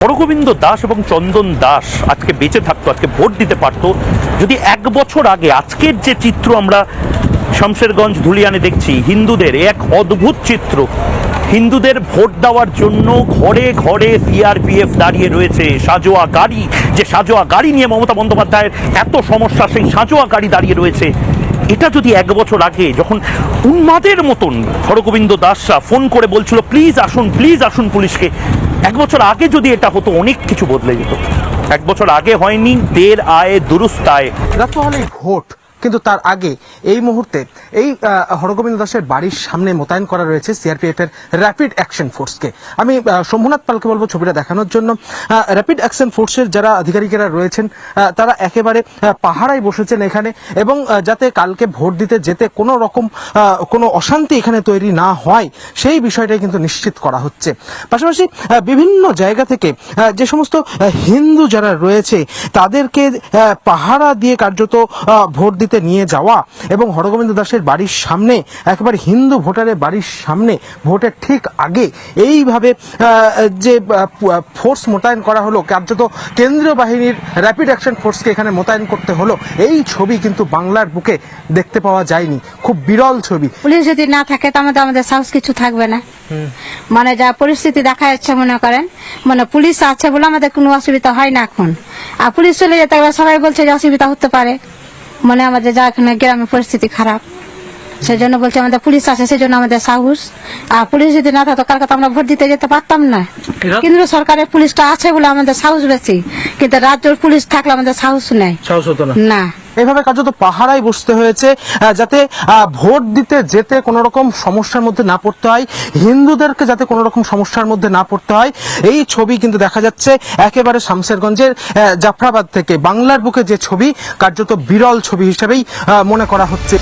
হরগোবিন্দ দাস এবং চন্দন দাস আজকে বেঁচে থাকতো, আজকে ভোট দিতে পারতো যদি 1 বছর আগে আজকের যে চিত্র আমরা শমশেরগঞ্জ ধুলিয়ানে দেখছি, হিন্দুদের এক অদ্ভুত চিত্র। হিন্দুদের ভোট দেওয়ার জন্য ঘরে ঘরে সিআরপিএফ দাঁড়িয়ে রয়েছে, সাজোয়া গাড়ি, যে সাজোয়া গাড়ি নিয়ে মমতা বন্দ্যোপাধ্যায়ের এত সমস্যা, সেই সাজোয়া গাড়ি দাঁড়িয়ে রয়েছে। এটা যদি 1 বছর আগে, যখন উন্মাদের মতন হরগোবিন্দ দাসরা ফোন করে বলছিল প্লিজ আসুন পুলিশকে, 1 বছর আগে যদি এটা হতো অনেক কিছু বদলে যেত। 1 বছর আগে হয়নি, দের আয়ে দুরুস্ত আয়ে। রাত হলেই ভোট, কিন্তু তার আগে এই মুহূর্তে এই হরগোবিন্দ দাসের বাড়ির সামনে মোতায়েন করা রয়েছে সিআরপিএফ এর র্যাপিড অ্যাকশন ফোর্সকে। আমি শম্ভুনাথ পালকে বলবো ছবিটা দেখানোর জন্য। র্যাপিড অ্যাকশন ফোর্সের যারা আধিকারিকেরা রয়েছেন তারা একেবারে পাহারায় বসেছেন এখানে, এবং যাতে কালকে ভোট দিতে যেতে কোনো রকম কোনো অশান্তি এখানে তৈরি না হয় সেই বিষয়টাই কিন্তু নিশ্চিত করা হচ্ছে। পাশাপাশি বিভিন্ন জায়গা থেকে যে সমস্ত হিন্দু যারা রয়েছে তাদেরকে পাহারা দিয়ে কার্যত ভোট দিতে নিয়ে যাওয়া, এবং হরগোবিন্দ দাসের বাড়ির সামনে, একেবারে হিন্দু ভোটারের বাড়ির সামনে ভোটের ঠিক আগে এইভাবে যে ফোর্স মোতায়েন করা হলো, কার্যত কেন্দ্রীয় বাহিনীর র্যাপিড অ্যাকশন ফোর্সকে এখানে মোতায়েন করতে হলো, এই ছবি কিন্তু বাংলার বুকে দেখতে পাওয়া যায়নি। খুব বিরল ছবি। পুলিশ যদি না থাকে তাহলে আমাদের সাহস কিছু থাকবে না। মানে যা পরিস্থিতি দেখা যাচ্ছে, মনে করেন মানে পুলিশ আছে বলে আমাদের কোনো অসুবিধা হয় না এখন। আর পুলিশ চলে যেতে সবাই বলছে যে অসুবিধা হতে পারে, মানে আমাদের যা এখানে গ্রামের পরিস্থিতি খারাপ, সেজন্য বলছে আমাদের পুলিশ আছে, সেজন্য আমাদের সাহস। আর পুলিশ যদি না থাকতো কালকে তো আমরা ভোট দিতে যেতে পারতাম না। কেন্দ্র সরকারের পুলিশটা আছে বলে আমাদের সাহস বেশি, কিন্তু রাজ্যের পুলিশ থাকলে আমাদের সাহস নেই, সাহস হতো না। এইভাবে কার্যত পাহারায় বসতে হয়েছে যাতে ভোট দিতে যেতে কোনো রকম সমস্যার মধ্যে না পড়তে হয়, হিন্দুদেরকে যাতে কোনো রকম সমস্যার মধ্যে না পড়তে হয়। এই ছবি কিন্তু দেখা যাচ্ছে একেবারে শামশেরগঞ্জের জাফরাবাদ থেকে। বাংলার বুকে যে ছবি, কার্যত বিরল ছবি হিসেবেই মনে করা হচ্ছে।